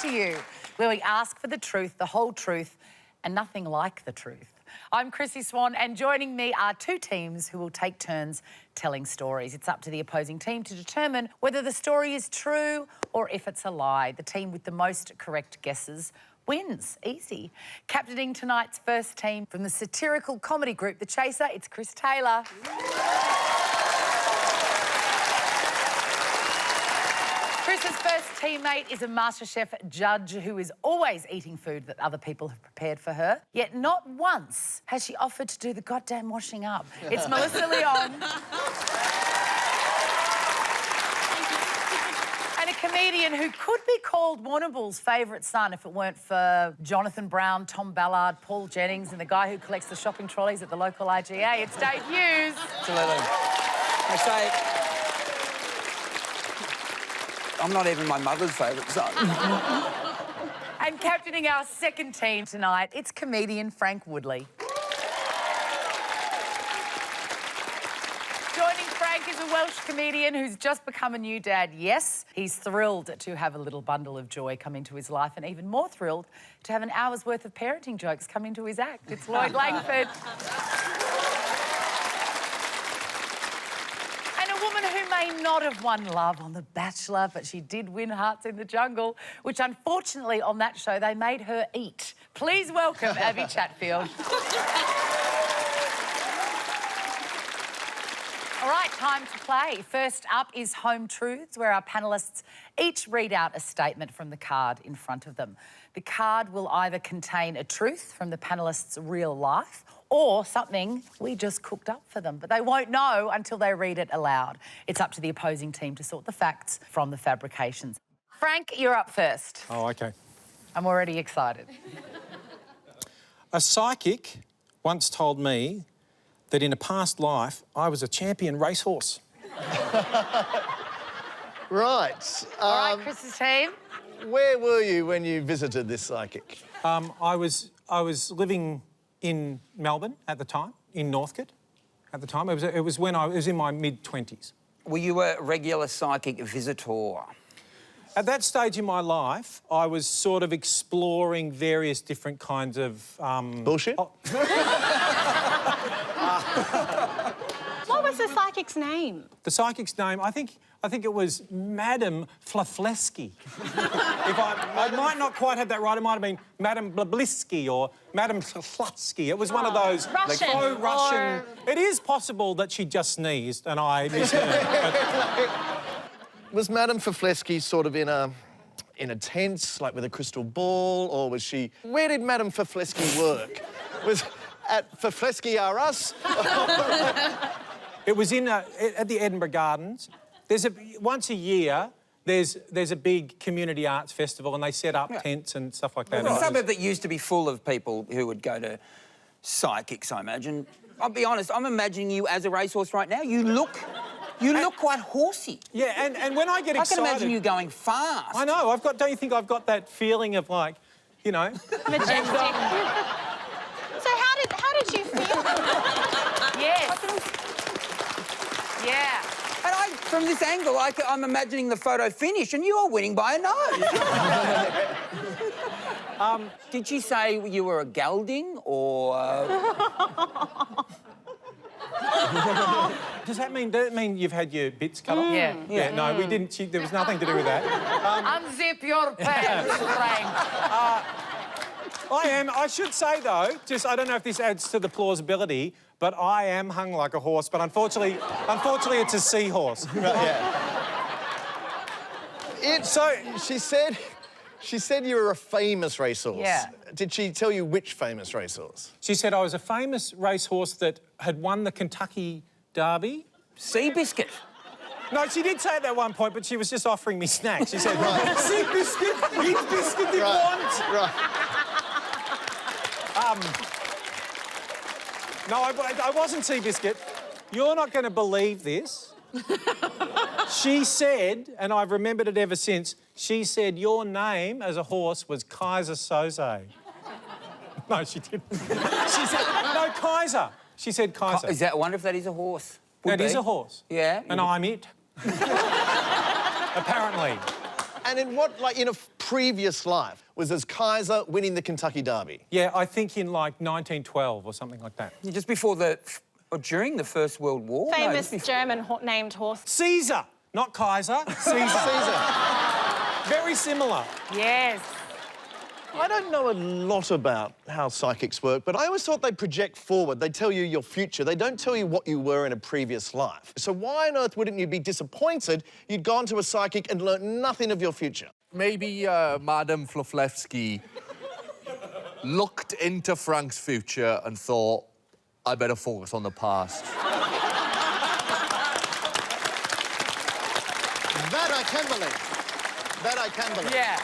to You, where we ask for the truth, the whole truth, and nothing like the truth. I'm Chrissie Swan, and joining me are two teams who will take turns telling stories. It's up to the opposing team to determine whether the story is true or if it's a lie. The team with the most correct guesses wins. Easy. Captaining tonight's first team from the satirical comedy group The Chaser, it's Chris Taylor. Chris's first teammate is a MasterChef judge who is always eating food that other people have prepared for her. Yet not once has she offered to do the goddamn washing up. It's Melissa Leong. And a comedian who could be called Warrnambool's favourite son if it weren't for Jonathan Brown, Tom Ballard, Paul Jennings and the guy who collects the shopping trolleys at the local IGA. It's Dave Hughes. Absolutely. I say, I'm not even my mother's favourite son. And captaining our second team tonight, it's comedian Frank Woodley. Joining Frank is a Welsh comedian who's just become a new dad. Yes, he's thrilled to have a little bundle of joy come into his life and even more thrilled to have an hour's worth of parenting jokes come into his act. It's Lloyd Langford. Who may not have won love on The Bachelor, but she did win hearts in the jungle, which unfortunately on that show they made her eat. Please welcome Abbie Chatfield. All right, time to play. First up is Home Truths, where our panellists each read out a statement from the card in front of them. The card will either contain a truth from the panellists' real life or something we just cooked up for them, but they won't know until they read it aloud. It's up to the opposing team to sort the facts from the fabrications. Frank, you're up first. Oh, OK. I'm already excited. A psychic once told me that in a past life I was a champion racehorse. Right. All right, Chris's team. Where were you when you visited this psychic? I was living in Melbourne at the time, in Northcote at the time. It was when I was in my mid-20s. Were you a regular psychic visitor? At that stage in my life, I was sort of exploring various different kinds of... Bullshit? What was the psychic's name? The psychic's name, I think it was Madame Flafleski. I might not quite have that right. It might have been Madame Blablisky or Madame Flaflutsky. It was one of those Russian, faux Russian... It is possible that she just sneezed and I misheard. Was Madame Flafleski sort of in a tent, like with a crystal ball, or was she... Where did Madame Flafleski work? Was at Flafleski R Us? It was at the Edinburgh Gardens. Once a year, there's a big community arts festival and they set up tents and stuff like that. Well, a suburb that used to be full of people who would go to psychics, I imagine. I'll be honest, I'm imagining you as a racehorse right now. You look quite horsey. Yeah, and when I get excited... I can imagine you going fast. I know, don't you think I've got that feeling of, like, you know... Majestic. So how did you feel? Yes. Yeah. And from this angle, I'm imagining the photo finish and you are winning by a nose. Did she say you were a gelding or... Does that mean you've had your bits cut off? Yeah. Yeah, no, we didn't... there was nothing to do with that. Unzip your pants, Frank. I should say, though, I don't know if this adds to the plausibility, but I am hung like a horse, but unfortunately it's a seahorse. She said you were a famous racehorse. Yeah. Did she tell you which famous racehorse? She said I was a famous racehorse that had won the Kentucky Derby. Seabiscuit. No, she did say at that one point, but she was just offering me snacks. She said, Seabiscuit, eat biscuit if you want. Right. No, I wasn't Seabiscuit. You're not going to believe this. She said, and I've remembered it ever since, she said your name as a horse was Kaiser Soze. No, she didn't. She said, no, Kaiser. She said Kaiser. Is that, I wonder if that is a horse? That is a horse. Yeah. And I'm it. Apparently. And in what, like, in a previous life was as Kaiser winning the Kentucky Derby? Yeah, I think in like 1912 or something like that. Just before the... or during the First World War? No, Famous just before- German named horse. Caesar, not Kaiser. Caesar. Very similar. Yes. I don't know a lot about how psychics work, but I always thought they project forward. They tell you your future. They don't tell you what you were in a previous life. So why on earth wouldn't you be disappointed you'd gone to a psychic and learnt nothing of your future? Maybe Madame Floflevsky looked into Frank's future and thought, I better focus on the past. That I can believe. That I can believe. Yeah.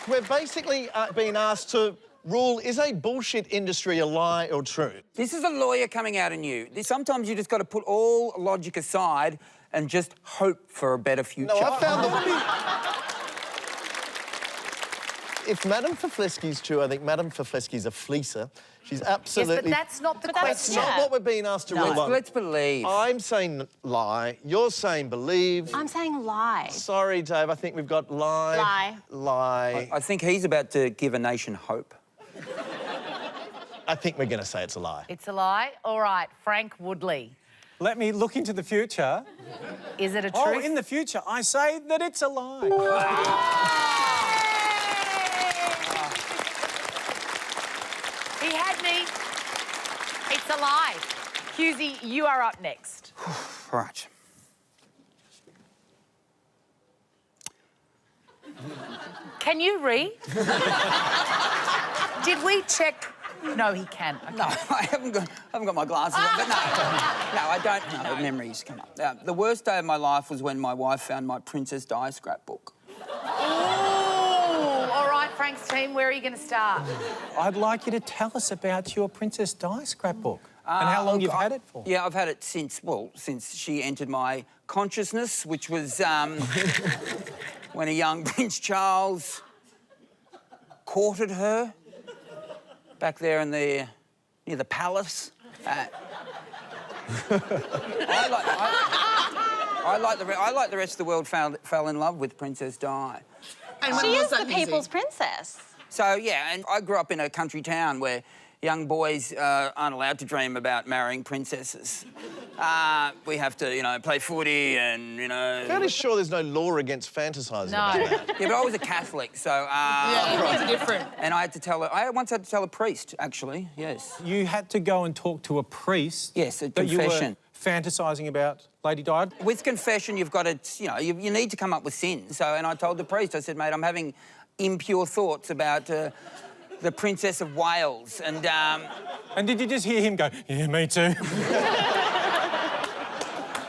We're basically being asked to rule, is a bullshit industry a lie or true? This is a lawyer coming out in you. Sometimes you just got to put all logic aside and just hope for a better future. No, I found If Madame Floflevsky's true, I think Madame Floflevsky's a fleecer. She's absolutely... Yes, but that's not the But that's question. That's not what we're being asked to rule on. Let's believe. I'm saying lie, you're saying believe. I'm saying lie. Sorry, Dave, I think we've got lie. Lie. Lie. I think he's about to give a nation hope. I think we're going to say it's a lie. It's a lie? All right, Frank Woodley. Let me look into the future. Is it a truth? Oh, in the future, I say that it's a lie. He had me. It's a lie. Hughesy, you are up next. Right. Can you read? Did we check? No, he can. Okay. No, I haven't got my glasses on, but no. No, I don't. No, memories come up. The worst day of my life was when my wife found my Princess Di scrapbook. Ooh, all right, Frank's team, where are you going to start? I'd like you to tell us about your Princess Di scrapbook and how long you've had it for. Yeah, I've had it since she entered my consciousness, which was when a young Prince Charles courted her back there in near the palace. I like the rest of the world fell in love with Princess Di. And she is the people's princess. So, yeah, and I grew up in a country town where young boys aren't allowed to dream about marrying princesses. We have to, you know, play footy and, you know... Fairly sure there's no law against fantasising about No. that. Yeah, but I was a Catholic, so... Yeah, it's different. And I had to tell her... I once had to tell a priest, actually, yes. You had to go and talk to a priest. Yes, a that confession. You were fantasising about Lady Di. With confession, you've got to, you know, you need to come up with sin. So, and I told the priest, I said, mate, I'm having impure thoughts about the Princess of Wales, and... And did you just hear him go, yeah, me too?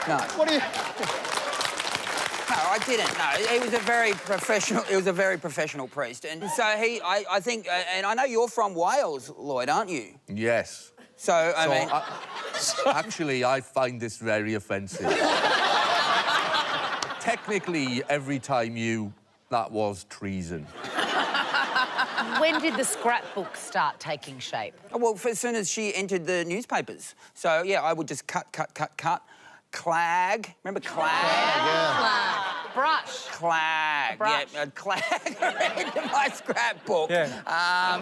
No. What do you... No, I didn't. No, he was a very professional. He was a very professional priest, and so I think, and I know you're from Wales, Lloyd, aren't you? Yes. So I mean, Actually, I find this very offensive. Technically, every time that was treason. When did the scrapbook start taking shape? well, as soon as she entered the newspapers. So yeah, I would just cut. Clag. Remember Clag? Yeah. Brush. Clag. Brush. Yeah, Clag into my scrapbook. Yeah.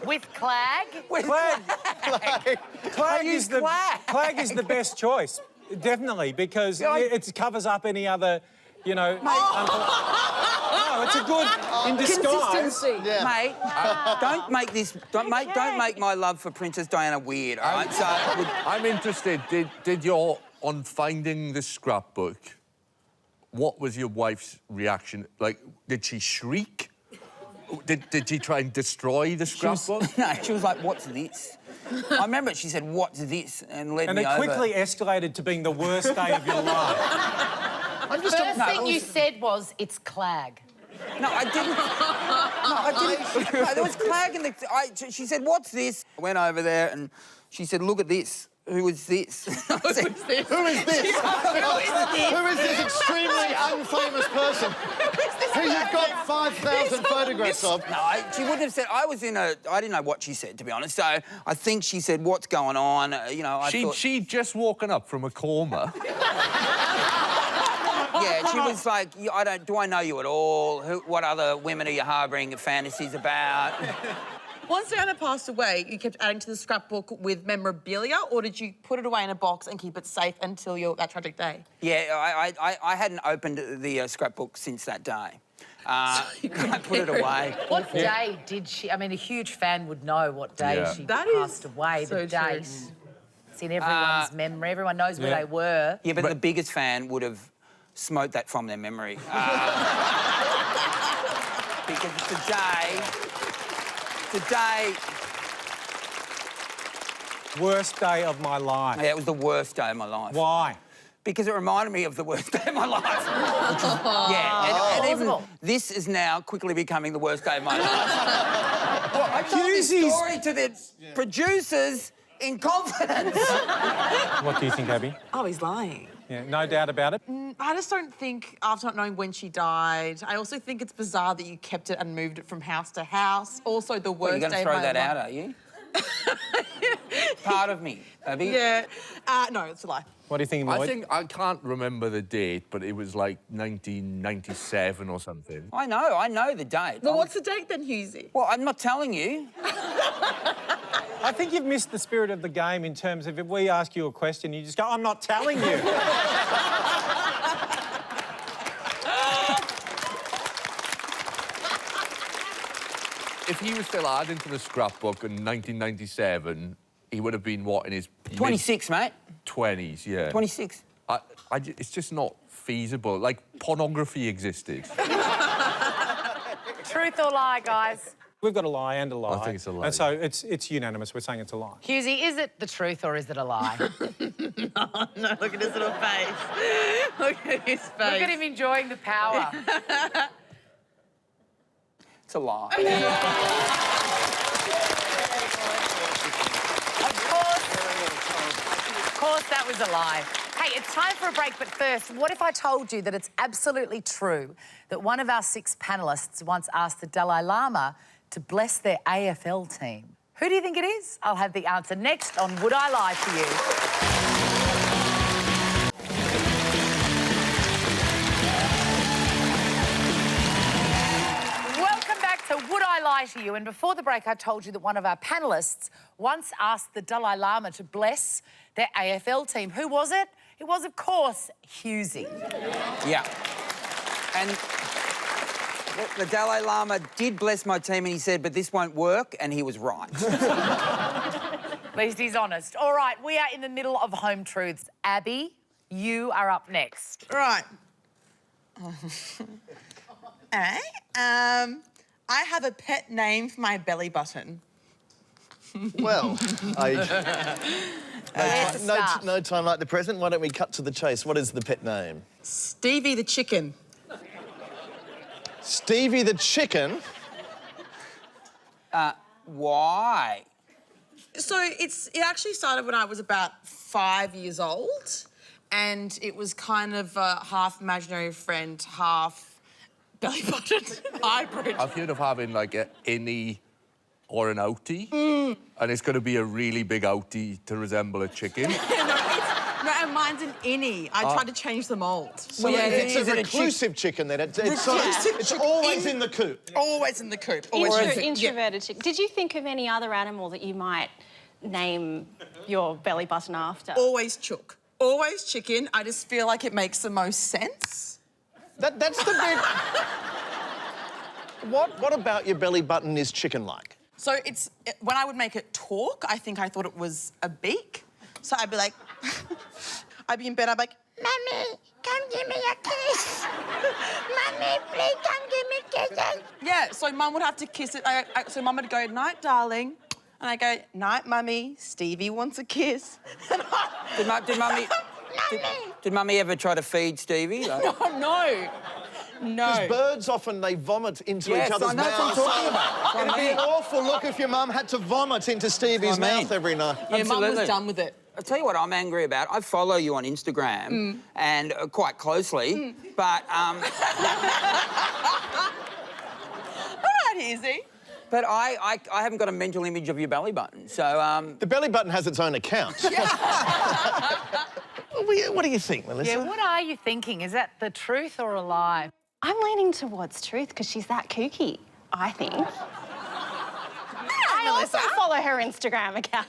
With Clag? With Clag. Clag use is the Clag. Clag is the best choice, definitely, because Yeah, it covers up any other, you know. No, it's a good in disguise. Consistency. Yeah. Mate, don't make this. Don't make my love for Princess Diana weird. All right. So I'm interested. Did your on finding the scrapbook? What was your wife's reaction? Like, did she shriek? Did she try and destroy the scrapbook? she was like, "What's this?" I remember she said, "What's this?" and led And me it over. quickly escalated to being the worst day of your life. First thing you said was, it's Clag. No, I didn't. No, I didn't. No, there was Clag in the... she said, "What's this?" I went over there and she said, "Look at this. Who is this?" I said, Who is this? Who is this extremely unfamous person who you've got 5,000 photographs of? No, she wouldn't have said... I didn't know what she said, to be honest. So I think she said, "What's going on?" You know, I thought... She'd just woken up from a coma. Yeah, she was like, do I know you at all? What other women are you harbouring fantasies about? Once Diana passed away, you kept adding to the scrapbook with memorabilia, or did you put it away in a box and keep it safe until that tragic day? Yeah, I hadn't opened the scrapbook since that day. I put it away. What day did she... I mean, a huge fan would know what day she passed away, the date. It's in everyone's memory. Everyone knows where they were. Yeah, but the biggest fan would have smote that from their memory. Because today... Worst day of my life. Yeah, it was the worst day of my life. Why? Because it reminded me of the worst day of my life. And even this is now quickly becoming the worst day of my life. Well, I told this story to the producers in confidence. What do you think, Abbie? Oh, he's lying. Yeah, no doubt about it. I just don't think, after not knowing when she died, I also think it's bizarre that you kept it and moved it from house to house. Also, the worst You're going to throw that out, are you? Part of me, Abbie. Yeah. No, it's a lie. What do you think, Lloyd? I can't remember the date, but it was like 1997 or something. I know the date. Well, what's the date then, Hughesy? Well, I'm not telling you. I think you've missed the spirit of the game in terms of if we ask you a question, you just go, I'm not telling you. If he was still adding to the scrapbook in 1997, he would have been, what, in his... 26, mate. 20s, yeah. 26. It's just not feasible. Like, pornography existed. Truth or lie, guys? We've got a lie and a lie. I think it's a lie. And so it's unanimous. We're saying it's a lie. Hughesy, is it the truth or is it a lie? No, look at his little face. Look at his face. Look at him enjoying the power. It's a lie. Of course that was a lie. Hey, it's time for a break, but first, what if I told you that it's absolutely true that one of our 6 panellists once asked the Dalai Lama to bless their AFL team? Who do you think it is? I'll have the answer next on Would I Lie to You? Would I Lie to You? And before the break, I told you that one of our panellists once asked the Dalai Lama to bless their AFL team. Who was it? It was, of course, Hughesy. Yeah. And the Dalai Lama did bless my team and he said, but this won't work, and he was right. At least he's honest. All right, we are in the middle of Home Truths. Abbie, you are up next. Right. All right. I have a pet name for my belly button. Well, no time like the present. Why don't we cut to the chase? What is the pet name? Stevie the chicken. Stevie the chicken? Why? So it actually started when I was about 5 years old, and it was kind of a half imaginary friend, half belly button hybrid. I've heard of having, like, an innie or an outie, and it's going to be a really big outie to resemble a chicken. No, and mine's an innie. I tried to change the mould. So it's a reclusive chicken, then. It's always in the coop. Always in the coop. Introverted chicken. Did you think of any other animal that you might name your belly button after? Always chook. Always chicken. I just feel like it makes the most sense. That's the big... What about your belly button is chicken-like? So when I would make it talk, I thought it was a beak. So I'd be like... I'd be in bed, I'd be like, Mummy, come give me a kiss. Mummy, please come give me kisses. Yeah, so Mum would have to kiss it. So Mum would go, night, darling. And I go, night, Mummy, Stevie wants a kiss. Did Mummy ever try to feed Stevie? Like... No. Because birds often, they vomit into each other's mouths. That's what I'm talking about. It'd be an awful look if your mum had to vomit into Stevie's mouth every night. Yeah, Mum was done with it. I'll tell you what I'm angry about. I follow you on Instagram and quite closely, but... All right, easy. But I haven't got a mental image of your belly button, so... The belly button has its own account. What do you think, Melissa? Yeah, what are you thinking? Is that the truth or a lie? I'm leaning towards truth because she's that kooky, I think. I also follow her Instagram account.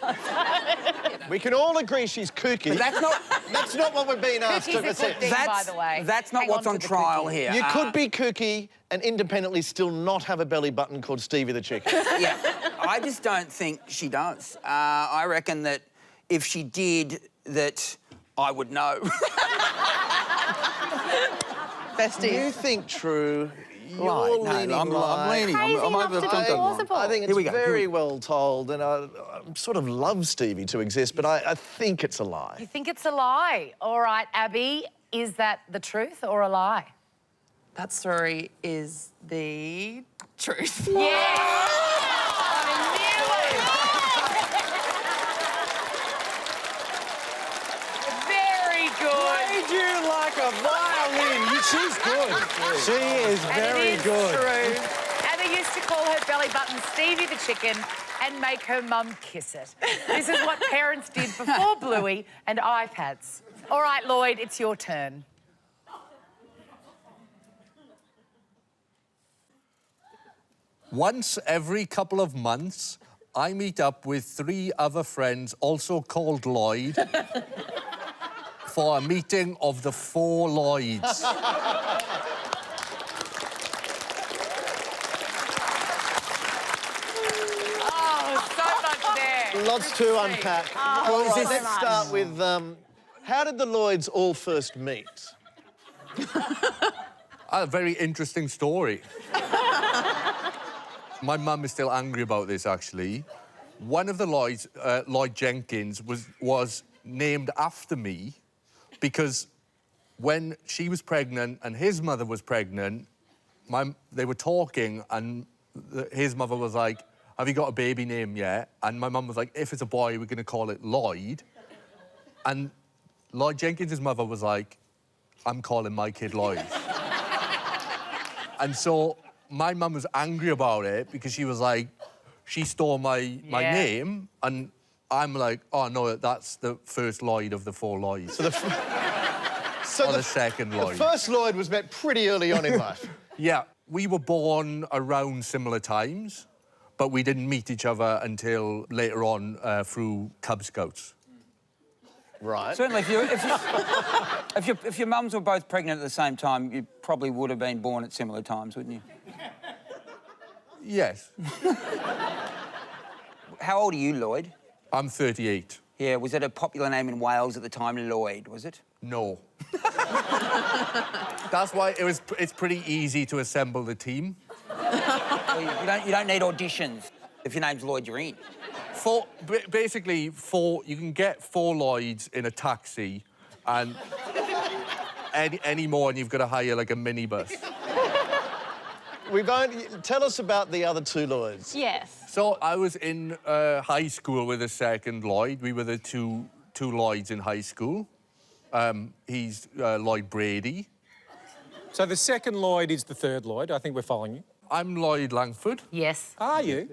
We can all agree she's kooky. But that's not... That's not what we're being asked to Cookie's a good accept. thing, by the way. That's not Hang what's on on to the trial cookie. here. You could be kooky and independently still not have a belly button called Stevie the Chicken. Yeah, I just don't think she does. I reckon that if she did, that I would know. Besties. You think true. You're Lie. leaning No, I'm leaning. Crazy I'm enough over the to be top. plausible. I think Here we it's go. very well told, and I sort of love Stevie to exist, but I think it's a lie. You think it's a lie? All right, Abbie, is that the truth or a lie? That story is the truth. Yeah! Very good. Played you like a violin. She's good. She is And very it is good. true. Abbie used to call her belly button Stevie the Chicken and make her mum kiss it. This is what parents did before Bluey and iPads. All right, Lloyd, it's your turn. Once every couple of months, I meet up with 3 other friends, also called Lloyd, for a meeting of the 4 Lloyds. Oh, so much there. Lots to unpack. All right, so let's much. start with, how did the Lloyds all first meet? A very interesting story. My mum is still angry about this, actually. One of the Lloyds, Lloyd Jenkins, was named after me because when she was pregnant and his mother was pregnant, they were talking and his mother was like, "Have you got a baby name yet?" And my mum was like, "If it's a boy, we're going to call it Lloyd." And Lloyd Jenkins' mother was like, "I'm calling my kid Lloyd." And so my mum was angry about it because she was like, she stole my name, and I'm like, "Oh, no, that's the first Lloyd of the 4 Lloyds." So Or the second Lloyd. The first Lloyd was met pretty early on in life. Yeah, we were born around similar times, but we didn't meet each other until later on through Cub Scouts. Right. Certainly, if your mums were both pregnant at the same time, you probably would have been born at similar times, wouldn't you? Yes. How old are you, Lloyd? I'm 38. Yeah, was it a popular name in Wales at the time, Lloyd, was it? No. That's why it's pretty easy to assemble the team. Well, you don't need auditions. If your name's Lloyd, you're in. Basically, you can get 4 Lloyds in a taxi, and any more, and you've got to hire like a minibus. Tell us about the other 2 Lloyds. Yes. So I was in high school with a second Lloyd. We were the two Lloyds in high school. He's Lloyd Brady. So the second Lloyd is the third Lloyd. I think we're following you. I'm Lloyd Langford. Yes. Are you?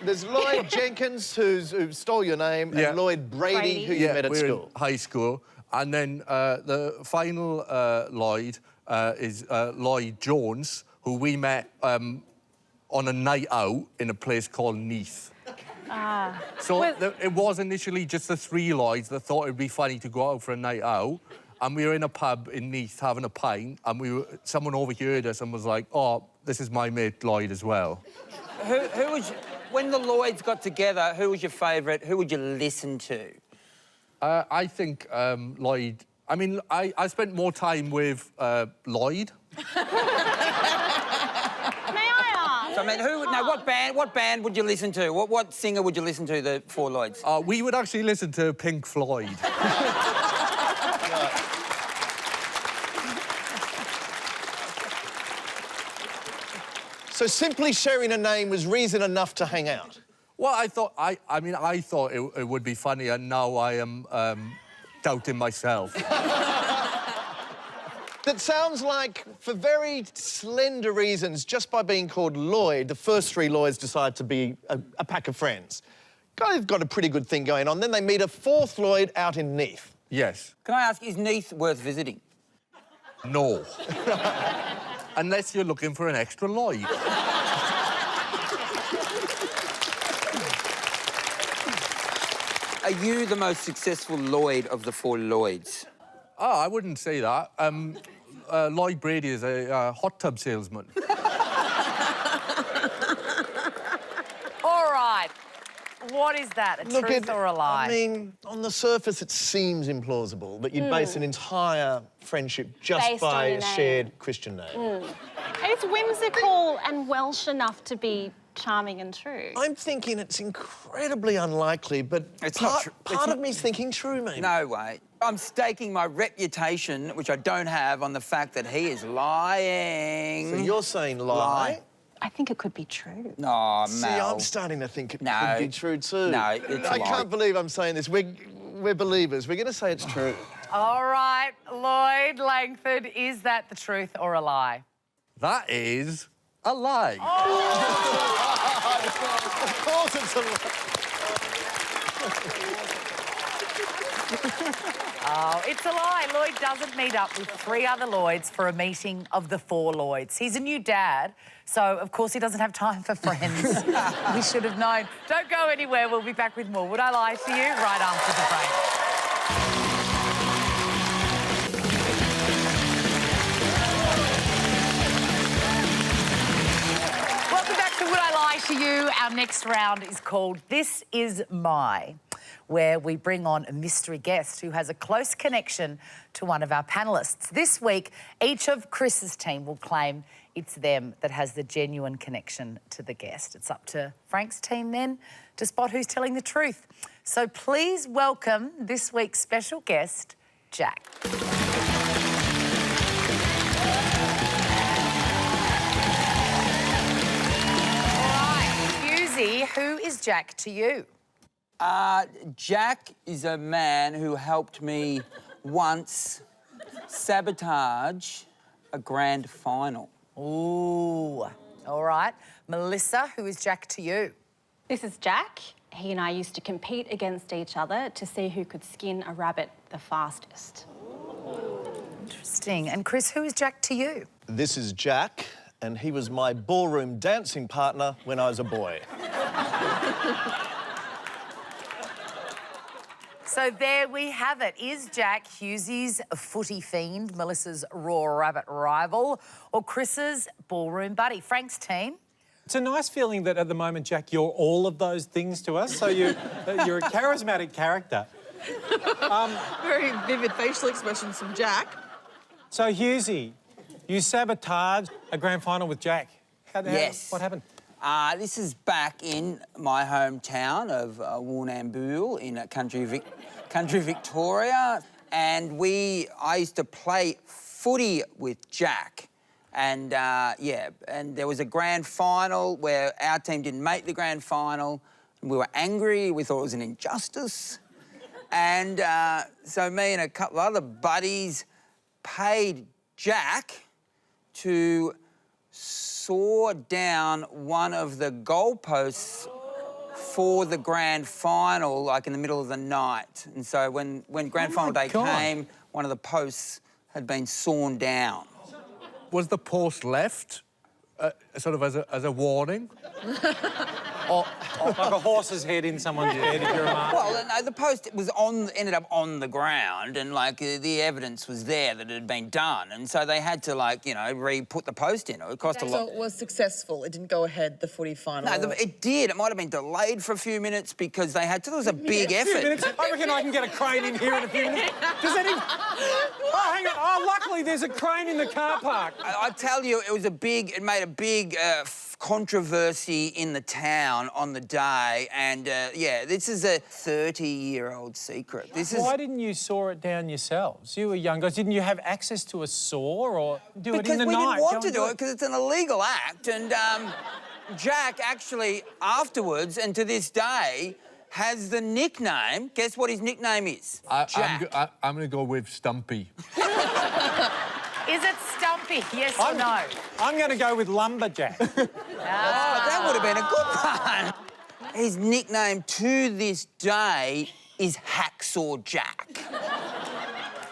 There's Lloyd Jenkins, who stole your name, Yeah. and Lloyd Brady, who you met at we're school. in high school. And then the final Lloyd is Lloyd Jones, who we met on a night out in a place called Neath. So it was initially just the 3 Lloyds that thought it'd be funny to go out for a night out. And we were in a pub in Neath having a pint, and someone overheard us and was like, "Oh, this is my mate Lloyd as well." When the Lloyds got together, who was your favourite? Who would you listen to? I think Lloyd... I mean, I spent more time with Lloyd. May I ask? So, I mean, what band would you listen to? What singer would you listen to, the 4 Lloyds? We would actually listen to Pink Floyd. So simply sharing a name was reason enough to hang out? Well, I thought it would be funny, and now I am doubting myself. that sounds like, for very slender reasons, just by being called Lloyd, the first three Lloyds decide to be a pack of friends. They've got a pretty good thing going on. Then they meet a fourth Lloyd out in Neath. Yes. Can I ask, is Neath worth visiting? No. Unless you're looking for an extra Lloyd. Are you the most successful Lloyd of the four Lloyds? Oh, I wouldn't say that. Lloyd Brady is a hot tub salesman. All right. What is that, a truth or a lie? I mean, on the surface, it seems implausible that you'd base an entire friendship just Based on by your a name. shared Christian name. It's whimsical and Welsh enough to be charming and true. I'm thinking it's incredibly unlikely, but It's not true. part of me's thinking true, maybe. No way. I'm staking my reputation, which I don't have, on the fact that he is lying. So you're saying lie? I think it could be true. No, See, Mel. I'm starting to think it No. could be true too. No, it's a I lie. can't believe I'm saying this. We're believers. We're going to say it's true. All right, Lloyd Langford, is that the truth or a lie? That is a lie. Of course it's a lie. Oh, it's a lie. Lloyd doesn't meet up with three other Lloyds for a meeting of the four Lloyds. He's a new dad, so of course he doesn't have time for friends. We should have known. Don't go anywhere. We'll be back with more Would I Lie to You right after the break. Welcome back to Would I Lie to You. Our next round is called This Is My, where we bring on a mystery guest who has a close connection to one of our panellists. This week, each of Chris's team will claim it's them that has the genuine connection to the guest. It's up to Frank's team then to spot who's telling the truth. So please welcome this week's special guest, Jack. Hughesy, who is Jack to you? Jack is a man who helped me once sabotage a grand final. Ooh, all right. Melissa, who is Jack to you? This is Jack. He and I used to compete against each other to see who could skin a rabbit the fastest. Interesting. And Chris, who is Jack to you? This is Jack, and he was my ballroom dancing partner when I was a boy. So there we have it. Is Jack Hughesy's footy fiend, Melissa's raw rabbit rival, or Chris's ballroom buddy? Frank's team? It's a nice feeling that at the moment, Jack, you're all of those things to us. So you're a charismatic character. Very vivid facial expressions from Jack. So, Hughesy, you sabotaged a grand final with Jack. Yes. What happened? This is back in my hometown of Warrnambool in country Victoria, and I used to play footy with Jack, and and there was a grand final where our team didn't make the grand final, and we were angry. We thought it was an injustice, and so me and a couple of other buddies paid Jack to saw down one of the goalposts for the grand final, like in the middle of the night. And so when grand final day came, one of the posts had been sawn down. Was the post left sort of as a warning? Or like a horse's head in someone's head, if you're a man. Well, no, the post ended up on the ground, and like the evidence was there that it had been done, and so they had to re-put the post in. It cost a lot. So it was successful. It didn't go ahead, the footy final. No, it did. It might have been delayed for a few minutes because they had to. There was a big effort. I reckon I can get a crane in here in a few minutes. Does any... Oh, hang on. Oh, luckily there's a crane in the car park. I tell you, it made a big controversy in the town on the day, and this is a 30-year-old secret. Why didn't you saw it down yourselves? You were young guys. Didn't you have access to a saw or do it in the night? Because we didn't want to do it because it's an illegal act, and Jack actually afterwards and to this day has the nickname. Guess what his nickname is? I'm going to go with Stumpy. Is it Stumpy, yes or no? I'm going to go with Lumberjack. Oh, that would have been a good one. His nickname to this day is Hacksaw Jack.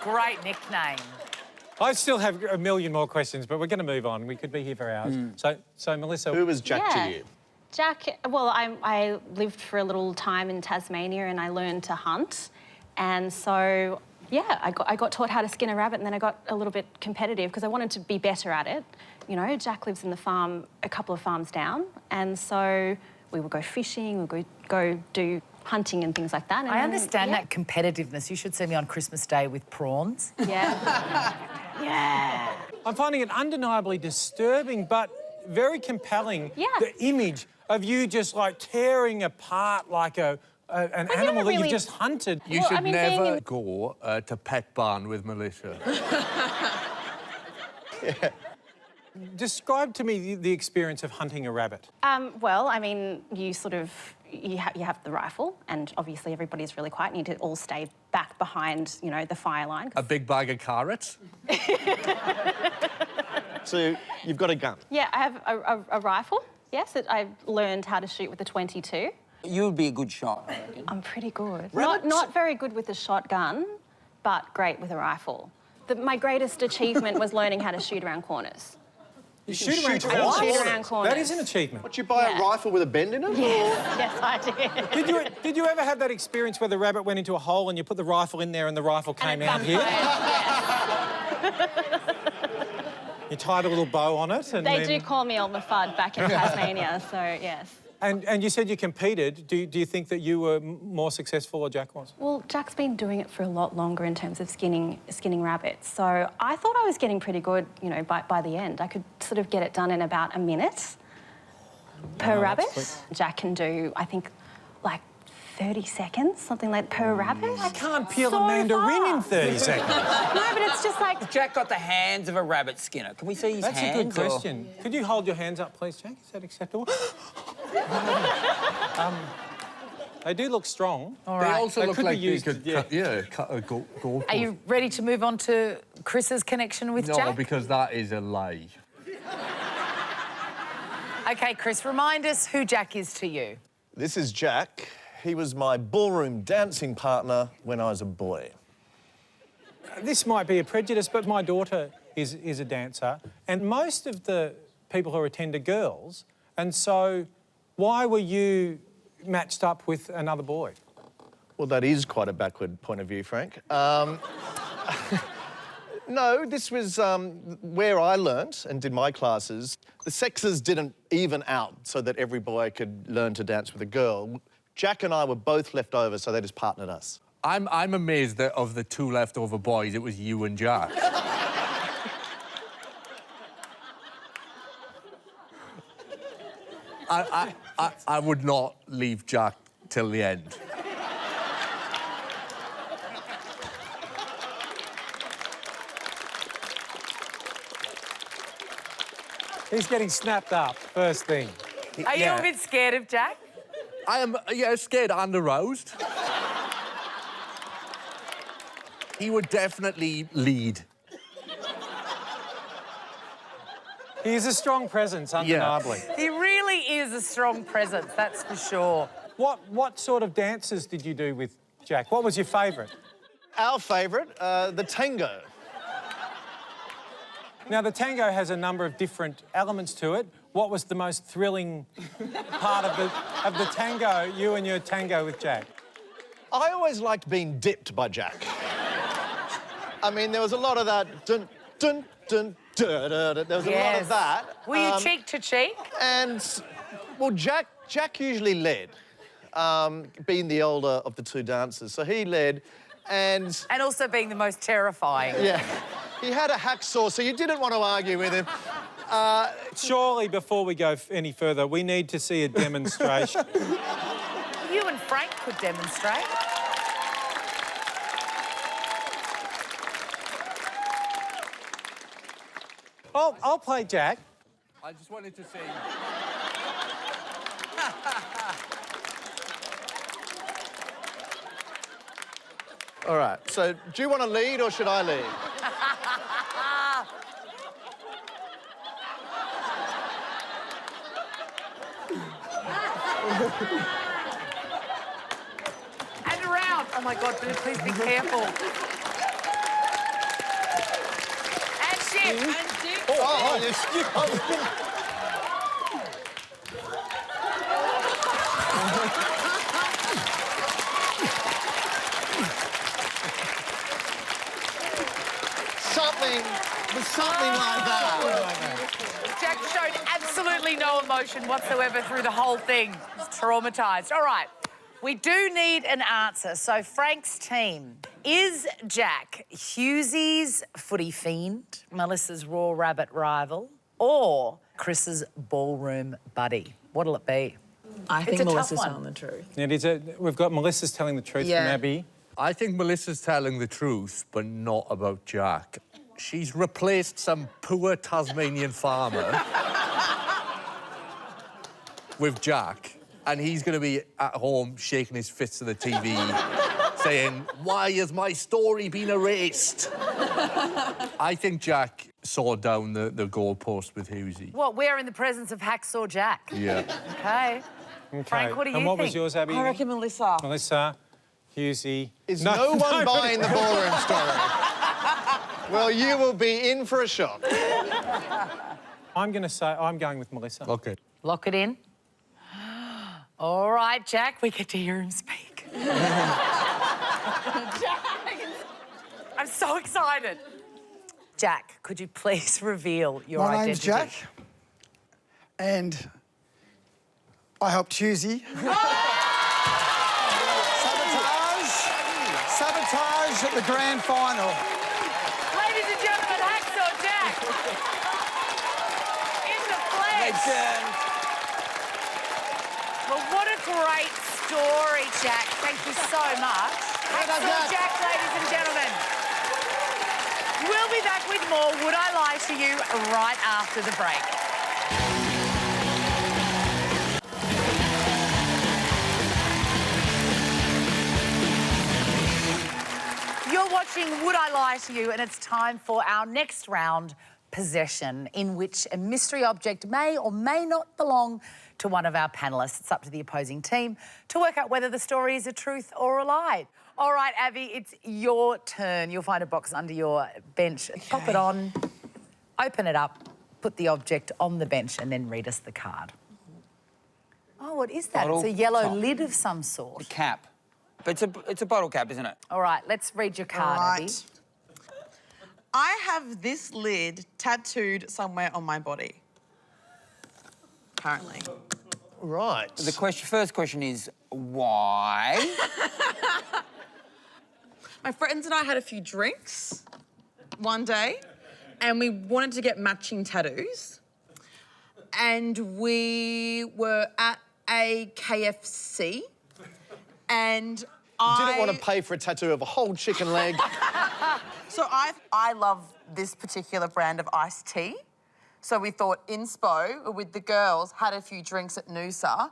Great nickname. I still have a million more questions, but we're going to move on. We could be here for hours. So Melissa... Who was Jack to you? Jack, well, I lived for a little time in Tasmania and I learned to hunt. And so, yeah, I got taught how to skin a rabbit and then I got a little bit competitive because I wanted to be better at it. You know, Jack lives in the farm a couple of farms down, and so we would go fishing, we would go do hunting and things like that. And I understand that competitiveness. You should see me on Christmas Day with prawns. Yeah. Yeah. I'm finding it undeniably disturbing, but very compelling, the image of you just, like, tearing apart like an animal that you just hunted. You should never go to Pet Barn with Melissa. Describe to me the experience of hunting a rabbit. Well, I mean, you sort of... You have the rifle, and obviously everybody's really quiet. You need to all stay back behind, you know, the fire line. A big bag of carrots? So you've got a gun? Yeah, I have a rifle, yes. I've learned how to shoot with a .22. You would be a good shot, I reckon. I'm pretty good. Not very good with a shotgun, but great with a rifle. My greatest achievement was learning how to shoot around corners. You shoot around I corners? can shoot around corners. That is an achievement. What, you buy a rifle with a bend in it? Yes, I did. Did you ever have that experience where the rabbit went into a hole and you put the rifle in there and the rifle came out here? You tied a little bow on it and They do call me Old Fudd back in Tasmania, so yes. And you said you competed. Do you think that you were more successful or Jack was? Well, Jack's been doing it for a lot longer in terms of skinning rabbits, so I thought I was getting pretty good, you know, by the end. I could sort of get it done in about a minute per rabbit. Jack can do, I think, like 30 seconds, something like per rabbit. I can't peel a mandarin in 30 seconds. No, but it's just like... Jack got the hands of a rabbit skinner. Can we see his hands? That's a good question. Could you hold your hands up, please, Jack? Is that acceptable? They do look strong. All They right. also look like used, they could cut a gold. Are you ready to move on to Chris's connection with Jack? No, because that is a lie. OK, Chris, remind us who Jack is to you. This is Jack. He was my ballroom dancing partner when I was a boy. This might be a prejudice, but my daughter is a dancer, and most of the people who attend are girls, and so why were you matched up with another boy? Well, that is quite a backward point of view, Frank. No, this was where I learnt and did my classes. The sexes didn't even out so that every boy could learn to dance with a girl. Jack and I were both left over, so they just partnered us. I'm amazed that of the two leftover boys, it was you and Jack. I would not leave Jack till the end. He's getting snapped up, first thing. Are you a bit scared of Jack? I am, yeah, scared and aroused. He would definitely lead. He's a strong presence, undeniably. He really is a strong presence, that's for sure. What sort of dances did you do with Jack? What was your favourite? Our favourite, the tango. Now, the tango has a number of different elements to it. What was the most thrilling part of the tango, you and your tango with Jack? I always liked being dipped by Jack. I mean, there was a lot of that dun, dun, dun, da, da, da. There was a lot of that. Were you cheek to cheek? And, well, Jack usually led, being the older of the two dancers. So he led, and... And also being the most terrifying. Yeah. He had a hacksaw, so you didn't want to argue with him. Surely, before we go any further, we need to see a demonstration. You and Frank could demonstrate. I'll play Jack. I just wanted to say... All right, so do you want to lead or should I lead? And around. Oh, my God, please be careful. And shift. And shift. Oh, yes. Something like that. Jack showed absolutely no emotion whatsoever through the whole thing. He's traumatised. All right, we do need an answer. So Frank's team, is Jack Hughes's footy fiend, Melissa's raw rabbit rival, or Chris's ballroom buddy? What'll it be? I It's think a tough Melissa's one. telling the truth. It is we've got Melissa's telling the truth Yeah. from Abbie. I think Melissa's telling the truth, but not about Jack. She's replaced some poor Tasmanian farmer with Jack, and he's going to be at home shaking his fists at the TV, saying, "Why has my story been erased?" I think Jack saw down the goalpost with Hughesy. What, we're in the presence of Hacksaw Jack. Yeah. Okay. Okay. Frank, what do you And what think? was yours, Abbie? I reckon Melissa. Melissa, Hughesy. Is no one buying the ballroom story? Well, you will be in for a shock. I'm going to say I'm going with Melissa. Okay. Lock it in. All right, Jack, we get to hear him speak. I'm so excited. Jack, could you please reveal your My identity? name's Jack, and I helped Hughesy. Sabotage at the grand final. Ladies and gentlemen, Hacksaw Jack. In the flesh. Well, what a great story, Jack. Thank you so much. Hacksaw Jack, ladies and gentlemen. We'll be back with more Would I Lie to You right after the break. You're watching Would I Lie to You, and it's time for our next round, Possession, in which a mystery object may or may not belong to one of our panellists. It's up to the opposing team to work out whether the story is a truth or a lie. All right, Abbie, it's your turn. You'll find a box under your bench. Okay. Pop it on, open it up, put the object on the bench, and then read us the card. Oh, what is that? Bottle It's a yellow top. lid of some sort. A cap. But it's a bottle cap, isn't it? All right, let's read your card, Abbie. Right. I have this lid tattooed somewhere on my body. Apparently. Right. The first question is, why? My friends and I had a few drinks one day, and we wanted to get matching tattoos. And we were at a KFC, and Didn't want to pay for a tattoo of a whole chicken leg. So I love this particular brand of iced tea. So we thought inspo with the girls, had a few drinks at Noosa,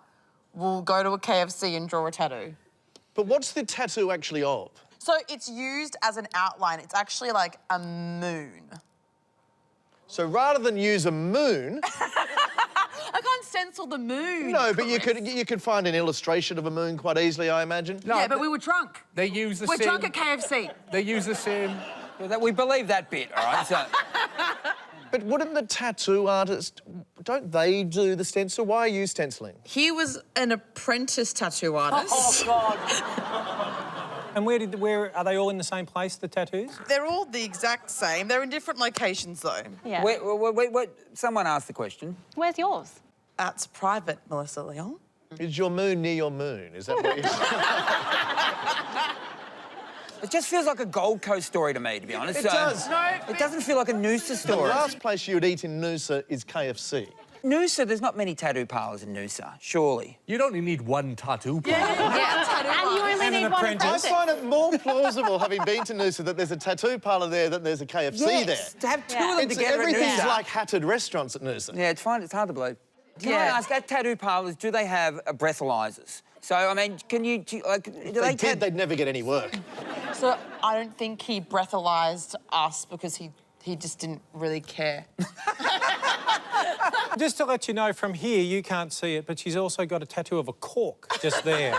we'll go to a KFC and draw a tattoo. But what's the tattoo actually of? So it's used as an outline. It's actually like a moon. So rather than use a moon... I can't stencil the moon. No, but you could find an illustration of a moon quite easily, I imagine. No, Yeah, but we were drunk. They use the We're same... drunk at KFC. They use the same... We believe that bit, all right? So, But wouldn't the tattoo artist... Don't they do the stencil? Why are you stenciling? He was an apprentice tattoo artist. Oh, God. And where are they all in the same place, the tattoos? They're all the exact same. They're in different locations, though. Yeah. wait, someone asked the question. Where's yours? That's private, Melissa Leong. Is your moon near your moon? Is that what you're saying? It just feels like a Gold Coast story to me, to be honest. It does. No, It doesn't feel like a Noosa The story. last place you'd eat in Noosa is KFC. Noosa, there's not many tattoo parlours in Noosa, surely. You'd only need one tattoo. And you only And an need one apprentice. I apprentice. find it more plausible, having been to Noosa, that there's a tattoo parlour there than there's a KFC Yes, to have two of them together at everything's Noosa. like hatted restaurants at Noosa. Yeah, it's fine. It's hard to believe. Can I Yeah. ask, at tattoo parlours, do they have breathalyzers? So, I mean, do They did, they'd never get any work. So I don't think he breathalyzed us because he he just didn't really care. Just to let you know, from here, you can't see it, but she's also got a tattoo of a cork just there.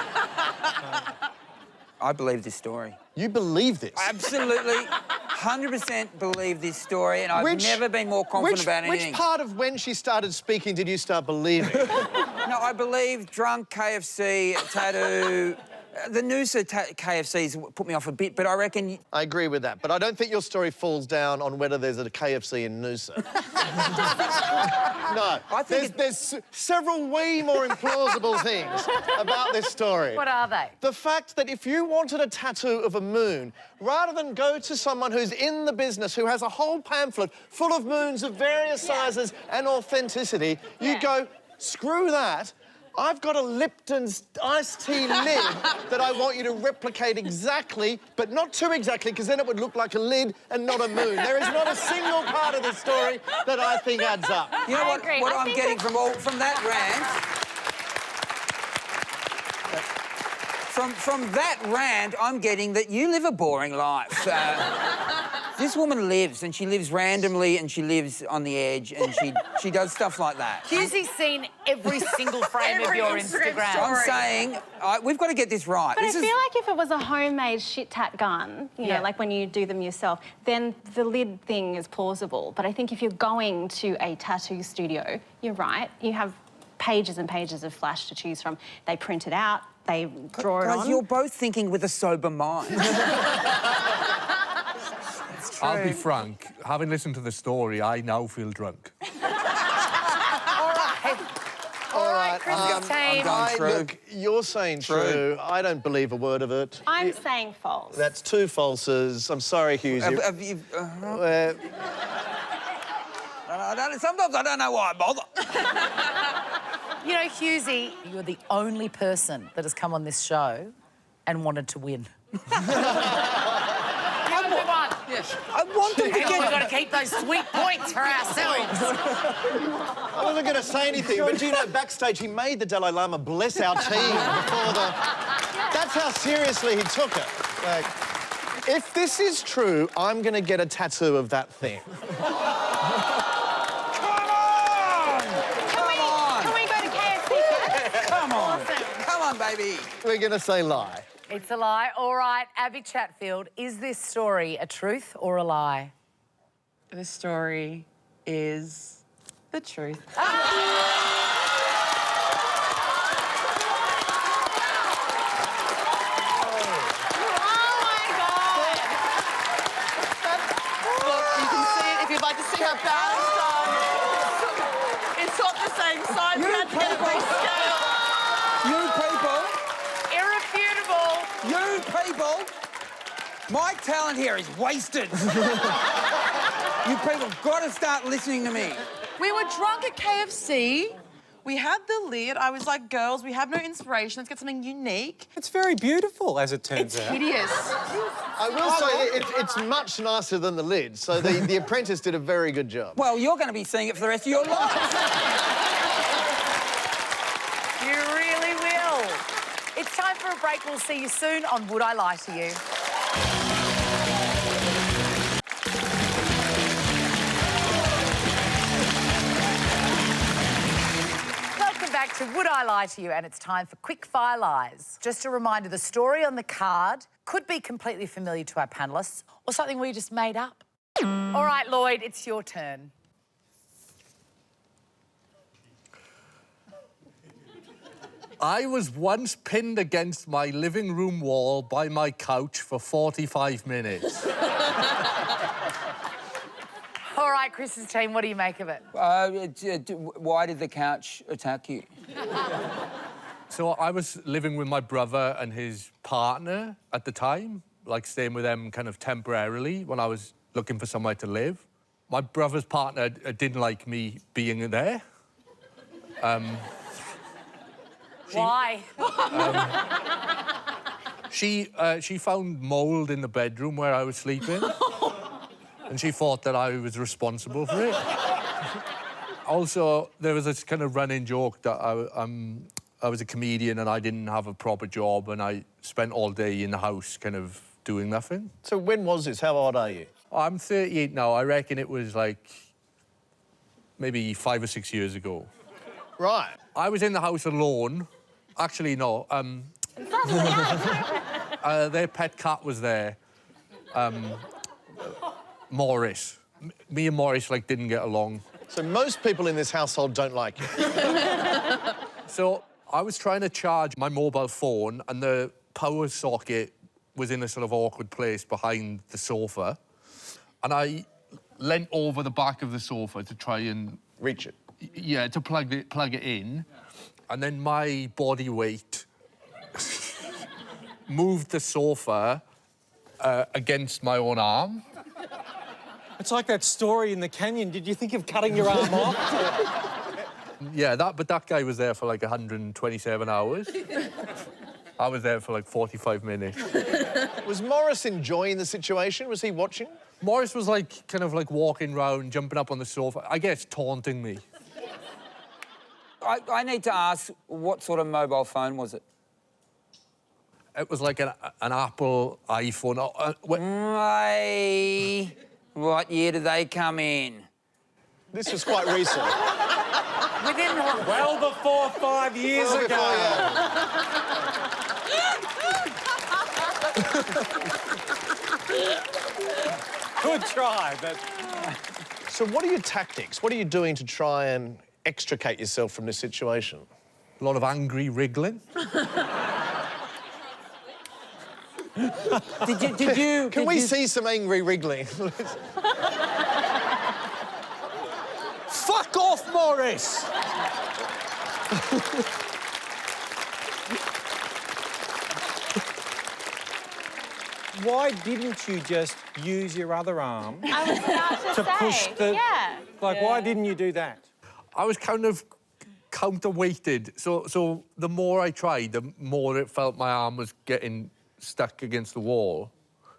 I believe this story. You believe this? Absolutely, 100% believe this story, and I've never been more confident about anything. Which part of when she started speaking did you start believing? No, I believe drunk, KFC, tattoo... The Noosa KFC's put me off a bit, but I reckon... I agree with that, but I don't think your story falls down on whether there's a KFC in Noosa. No, I think there's several way more implausible things about this story. What are they? The fact that if you wanted a tattoo of a moon, rather than go to someone who's in the business, who has a whole pamphlet full of moons of various sizes and authenticity, you go, screw that. I've got a Lipton's iced tea lid that I want you to replicate exactly, but not too exactly, because then it would look like a lid and not a moon. There is not a single part of this story that I think adds up. You know what I'm getting from that rant? From that rant, I'm getting that you live a boring life. This woman lives, and she lives randomly, and she lives on the edge, and she does stuff like that. Hughesie's seen every single frame of your Instagram. I'm saying, we've got to get this right. But I feel like if it was a homemade shit tat gun, you know, like when you do them yourself, then the lid thing is plausible. But I think if you're going to a tattoo studio, you're right, you have pages and pages of flash to choose from. They print it out, they draw it on. Guys, you're both thinking with a sober mind. I'll be frank, having listened to the story, I now feel drunk. All right, Chris's team. Look, you're saying true. I don't believe a word of it. I'm saying false. That's two falses. I'm sorry, Hughes. Have you... sometimes I don't know why I bother. You know, Hughesy, you're the only person that has come on this show and wanted to win. I want them to We've got to keep those sweet points for ourselves. I wasn't going to say anything, but you know, backstage, he made the Dalai Lama bless our team before the... That's how seriously he took it. Like, if this is true, I'm going to get a tattoo of that thing. Come on! Can we go to KFC first? Come on. Come on, baby. We're going to say lie. It's a lie. All right, Abbie Chatfield, is this story a truth or a lie? The story is the truth. Oh my God! Look, you can see it if you'd like to see how bad it's done. It's not the same size. We had to get a rescale. You people... Irrefutable. You people... My talent here is wasted. You people have got to start listening to me. We were drunk at KFC. We had the lid. I was like, girls, we have no inspiration. Let's get something unique. It's very beautiful, as it turns It's out. hideous. I will say it's much nicer than the lid, so the apprentice did a very good job. Well, you're going to be seeing it for the rest of your life. You really will. It's time for a break. We'll see you soon on Would I Lie to You? Welcome back to Would I Lie to You? And it's time for quick fire lies. Just a reminder, the story on the card could be completely familiar to our panellists or something we just made up. All right, Lloyd, it's your turn. I was once pinned against my living room wall by my couch for 45 minutes. All right, Chris's team, what do you make of it? Why did the couch attack you? So I was living with my brother and his partner at the time, like staying with them kind of temporarily when I was looking for somewhere to live. My brother's partner didn't like me being there. Why? She found mould in the bedroom where I was sleeping. And she thought that I was responsible for it. Also, there was this kind of running joke that I was a comedian and I didn't have a proper job and I spent all day in the house kind of doing nothing. So when was this? How old are you? I'm 38 now. I reckon it was, like, maybe 5 or 6 years ago. Right. I was in the house alone. Actually, no. Their pet cat was there. Morris. Me and Morris, like, didn't get along. So most people in this household don't like you. So I was trying to charge my mobile phone and the power socket was in a sort of awkward place behind the sofa. And I leant over the back of the sofa to try and... Reach it. Yeah, to plug it in. And then my body weight moved the sofa against my own arm. It's like that story in the canyon. Did you think of cutting your arm off? Yeah, but that guy was there for like 127 hours. I was there for like 45 minutes. Was Morris enjoying the situation? Was he watching? Morris was like, kind of like walking around, jumping up on the sofa, I guess taunting me. I need to ask, what sort of mobile phone was it? It was like an Apple iPhone. What year did they come in? This was quite recent. Well before 5 years Well ago. before, yeah. Good try, but... So what are your tactics? What are you doing to try and extricate yourself from this situation? A lot of angry wriggling. Did you... Can we see some angry wriggling? Fuck off, Morris! Why didn't you just use your other arm I was about to say, push the... yeah. Like, why didn't you do that? I was kind of counterweighted. So the more I tried, the more it felt my arm was getting stuck against the wall.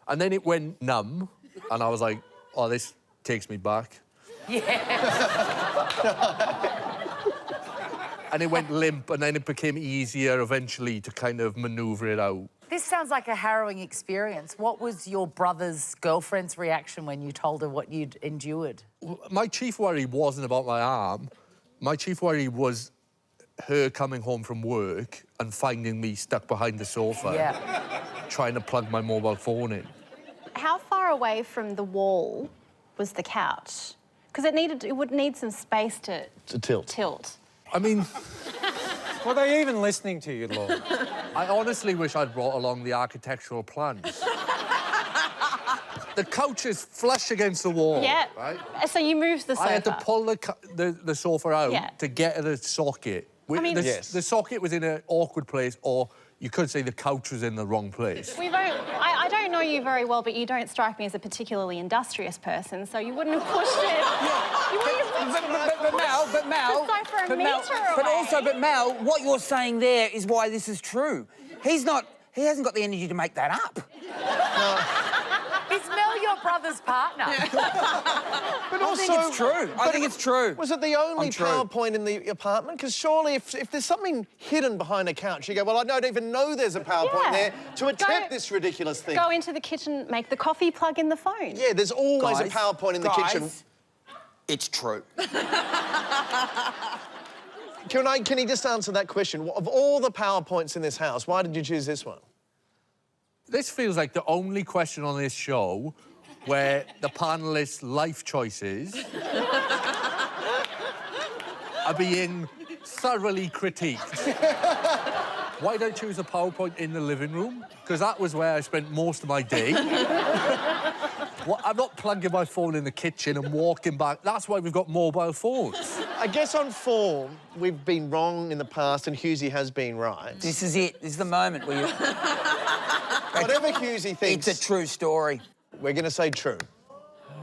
And then it went numb, and I was like, oh, this takes me back. And it went limp, and then it became easier eventually to kind of manoeuvre it out. This sounds like a harrowing experience. What was your brother's girlfriend's reaction when you told her what you'd endured? My chief worry wasn't about my arm. My chief worry was her coming home from work and finding me stuck behind the sofa, trying to plug my mobile phone in. How far away from the wall was the couch? Because it would need some space to tilt. I mean... Were they even listening to you, Lloyd? I honestly wish I'd brought along the architectural plans. The couch is flush against the wall, right? So you moved the sofa. I had to pull the sofa out to get at the socket. I mean... The socket was in an awkward place, or you could say the couch was in the wrong place. I don't know you very well, but you don't strike me as a particularly industrious person, so you wouldn't have pushed it. You wouldn't have pushed But Mel, what you're saying there is why this is true. He hasn't got the energy to make that up. Is Mel your brother's partner? But I think it's true. I think it's true. Was it the only PowerPoint in the apartment? Because surely if there's something hidden behind a couch, you go, well, I don't even know there's a PowerPoint there to attempt this ridiculous thing. Go into the kitchen, make the coffee, plug in the phone. Yeah, there's always a PowerPoint in the kitchen. It's true. Can he just answer that question? Of all the PowerPoints in this house, why did you choose this one? This feels like the only question on this show where the panellists' life choices are being thoroughly critiqued. Why don't I choose a PowerPoint in the living room? Because that was where I spent most of my day. Well, I'm not plugging my phone in the kitchen and walking back. That's why we've got mobile phones. I guess on form, we've been wrong in the past and Hughesy has been right. This is it. This is the moment where you... Whatever Hughesy thinks... It's a true story. We're going to say true.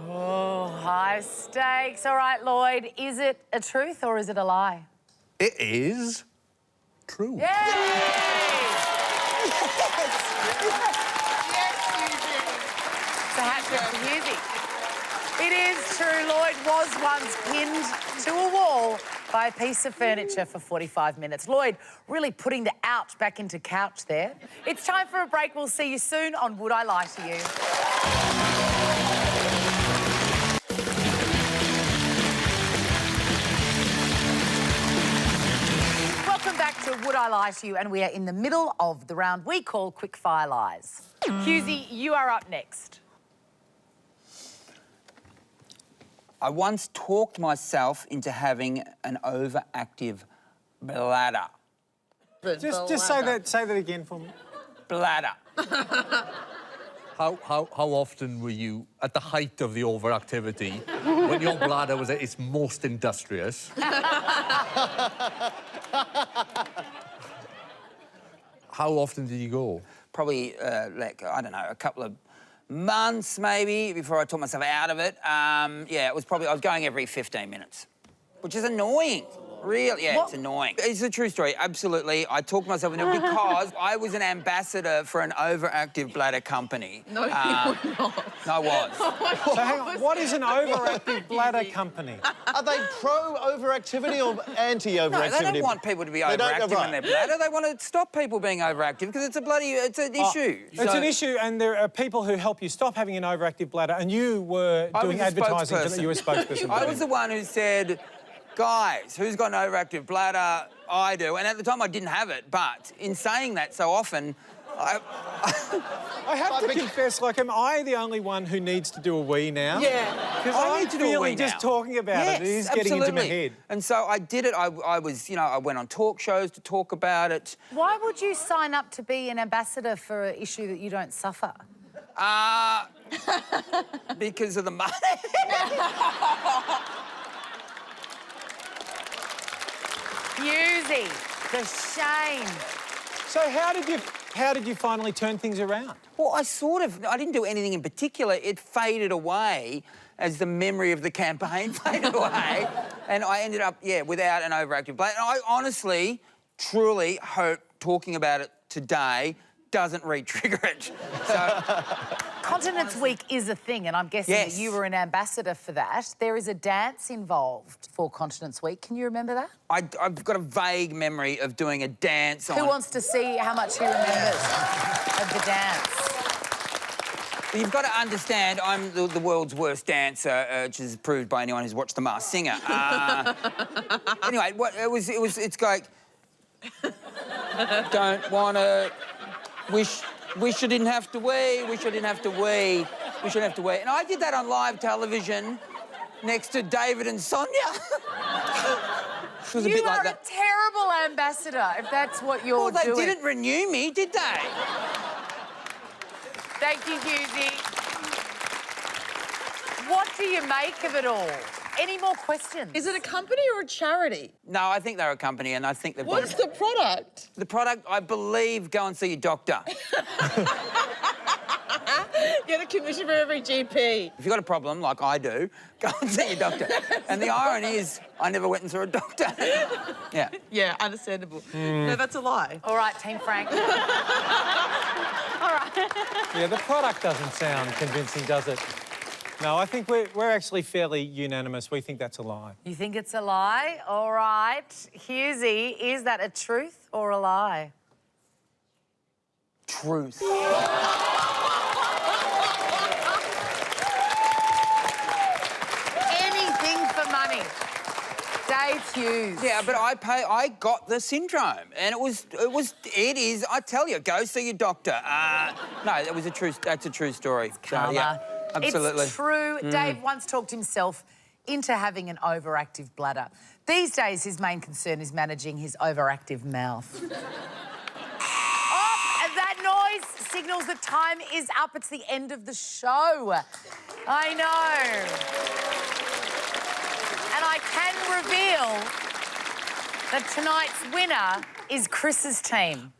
Oh, high stakes. All right, Lloyd, is it a truth or is it a lie? It is true. Yay! It's a hat trick for Hughesy. It is true. Lloyd was once pinned to a wall by a piece of furniture for 45 minutes. Lloyd really putting the ouch back into couch there. It's time for a break. We'll see you soon on Would I Lie to You? Would I Lie to You? And we are in the middle of the round we call Quick Fire Lies. Hughesy, you are up next. I once talked myself into having an overactive bladder. Just say that again for me. Bladder. How often were you at the height of the overactivity when your bladder was at its most industrious? How often did you go? Probably, like, I don't know, a couple of months maybe before I taught myself out of it. Yeah, it was probably, I was going every 15 minutes, which is annoying. Really, yeah, It's annoying. It's a true story, absolutely. I talked myself into it because I was an ambassador for an overactive bladder company. No, you were not. No, I was. So hang on, what is an overactive bladder company? Are they pro-overactivity or anti-overactivity? No, they don't want people to be overactive in their bladder. They want to stop people being overactive because it's an issue. It's an issue, and there are people who help you stop having an overactive bladder, and you were doing advertising for that. You were a spokesperson. I was the one who said, guys, who's got an overactive bladder? I do. And at the time, I didn't have it. But in saying that so often, I have to confess, like, am I the only one who needs to do a wee now? Yeah. Because I I'm need to do a feeling wee just now. talking about it. It is getting into my head. And so I did it. I was, you know, I went on talk shows to talk about it. Why would you sign up to be an ambassador for an issue that you don't suffer? Because of the money. Hughesy, the shame. So how did you finally turn things around? Well, I didn't do anything in particular. It faded away as the memory of the campaign faded away. And I ended up, without an overactive bladder. And I honestly, truly hope talking about it today doesn't re-trigger it. So... Continence Week is a thing, and I'm guessing that you were an ambassador for that. There is a dance involved for Continence Week. Can you remember that? I've got a vague memory of doing a dance on... Who wants to see how much he remembers of the dance? You've got to understand, I'm the world's worst dancer, which is proved by anyone who's watched The Masked Singer. Anyway, it's like... Don't want to... Wish I didn't have to wee, wish I didn't have to wee, wish I didn't have to wee. And I did that on live television next to David and Sonia. It was a bit like that. You are a terrible ambassador, if that's what you're doing. Well, they didn't renew me, did they? Thank you, Hughesy. What do you make of it all? Any more questions? Is it a company or a charity? No, I think they're a company, and I think they've... What's the product? The product, I believe, go and see your doctor. Get a commission for every GP. If you've got a problem, like I do, go and see your doctor. And the irony is, I never went and saw a doctor. Yeah. Yeah, understandable. No, that's a lie. All right, Team Frank. All right. Yeah, the product doesn't sound convincing, does it? No, I think we're actually fairly unanimous. We think that's a lie. You think it's a lie? All right. Hughesy, is that a truth or a lie? Truth. Anything for money. Dave Hughes. Yeah, but I got the syndrome, and it is, I tell you, go see your doctor. No, that's a true story. Karma. So, yeah. Absolutely. It's true. Dave once talked himself into having an overactive bladder. These days, his main concern is managing his overactive mouth. That noise signals that time is up. It's the end of the show. I know. And I can reveal that tonight's winner is Chris's team.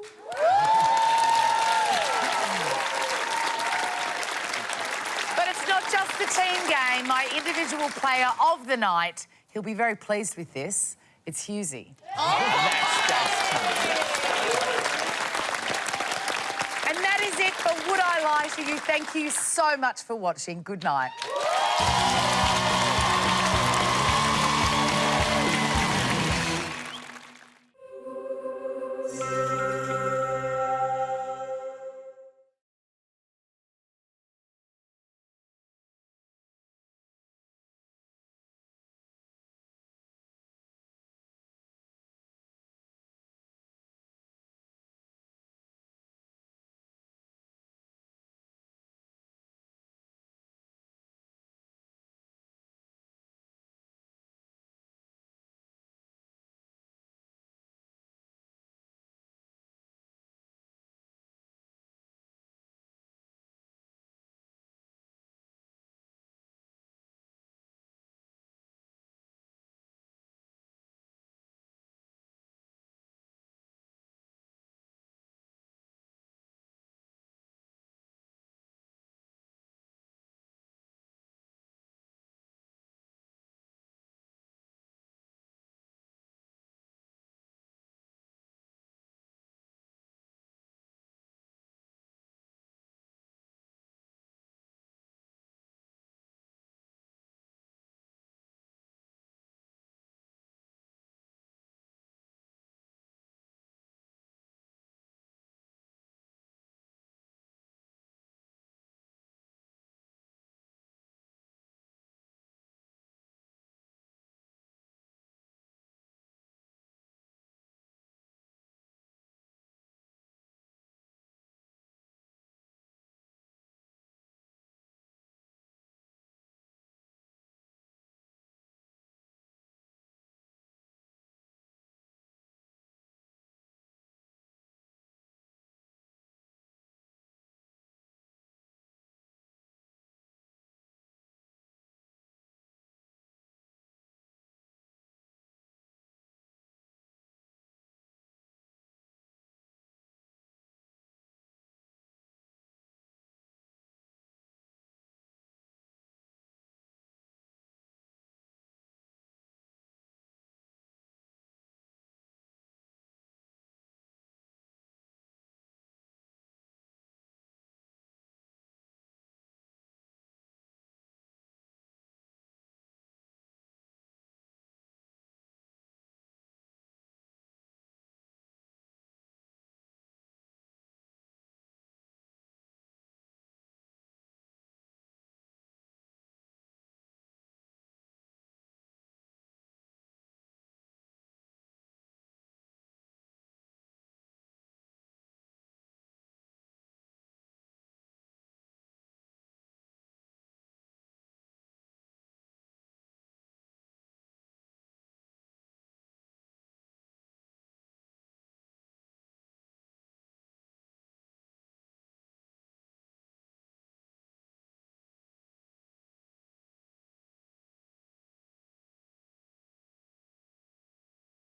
Just the team game, my individual player of the night. He'll be very pleased with this. It's Hughesy. Oh. And that is it for Would I Lie to You. Thank you so much for watching. Good night.